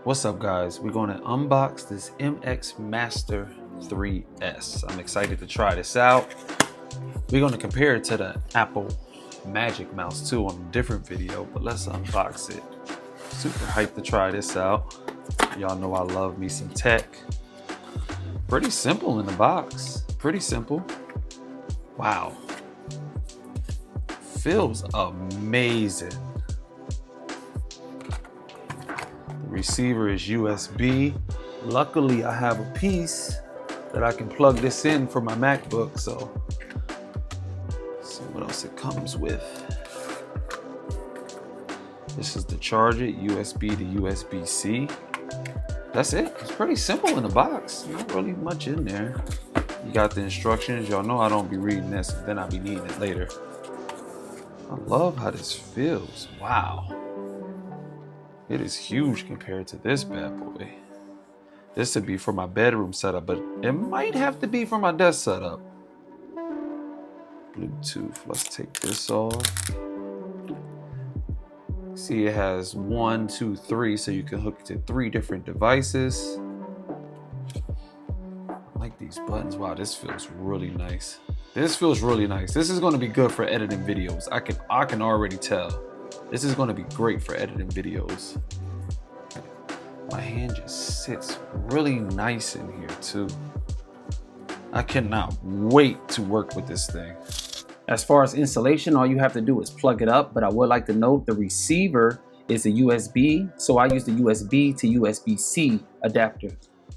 What's up, guys? We're going to unbox this MX Master 3S. I'm excited to try this out. We're going to compare it to the Apple Magic Mouse too on a different video, but let's unbox it. Super hyped to try this out. Y'all know I love me some tech. Pretty simple in the box. Pretty simple. Wow. Feels amazing. Receiver is USB. Luckily, I have a piece that I can plug this in for my MacBook, so let's see what else it comes with. This is the charger, USB to USB-C. That's it. It's pretty simple in the box. Not really much in there. You got the instructions. Y'all know I don't be reading this, then I'll be needing it later. I love how this feels. Wow. It is huge compared to this bad boy. This would be for my bedroom setup, but it might have to be for my desk setup. Bluetooth, let's take this off. See, it has 1, 2, 3, so you can hook it to 3 different devices. I like these buttons. Wow, this feels really nice. This feels really nice. This is gonna be good for editing videos. I can already tell. This is gonna be great for editing videos. My hand just sits really nice in here too. I cannot wait to work with this thing. As far as installation, all you have to do is plug it up, but I would like to note the receiver is a USB, so I use the USB to USB-C adapter.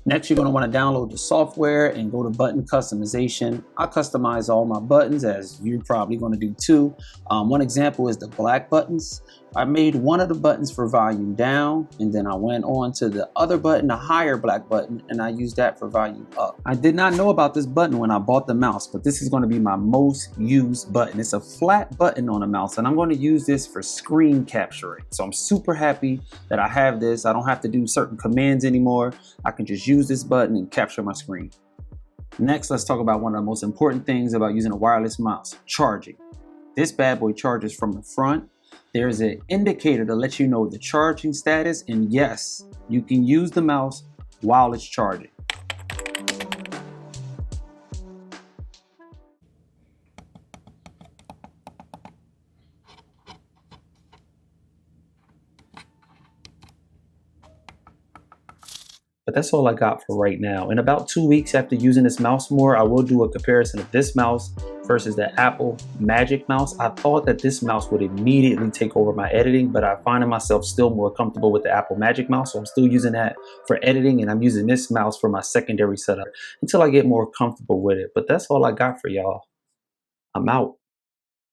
Next, you're going to want to download the software and go to button customization. I customize all my buttons, as you're probably going to do too. One example is the black buttons. I made one of the buttons for volume down, and then I went on to the other button, a higher black button, and I used that for volume up. I did not know about this button when I bought the mouse, but this is going to be my most used button. It's a flat button on a mouse, and I'm going to use this for screen capturing. So I'm super happy that I have this. I don't have to do certain commands anymore. I can just use this button and capture my screen. Next, let's talk about one of the most important things about using a wireless mouse: charging. This bad boy charges from the front. There's an indicator to let you know the charging status, and yes, you can use the mouse while it's charging. But that's all I got for right now. In about 2 weeks after using this mouse more, I will do a comparison of this mouse versus the Apple Magic Mouse. I thought that this mouse would immediately take over my editing, but I find myself still more comfortable with the Apple Magic Mouse. So I'm still using that for editing, and I'm using this mouse for my secondary setup until I get more comfortable with it. But that's all I got for y'all. I'm out.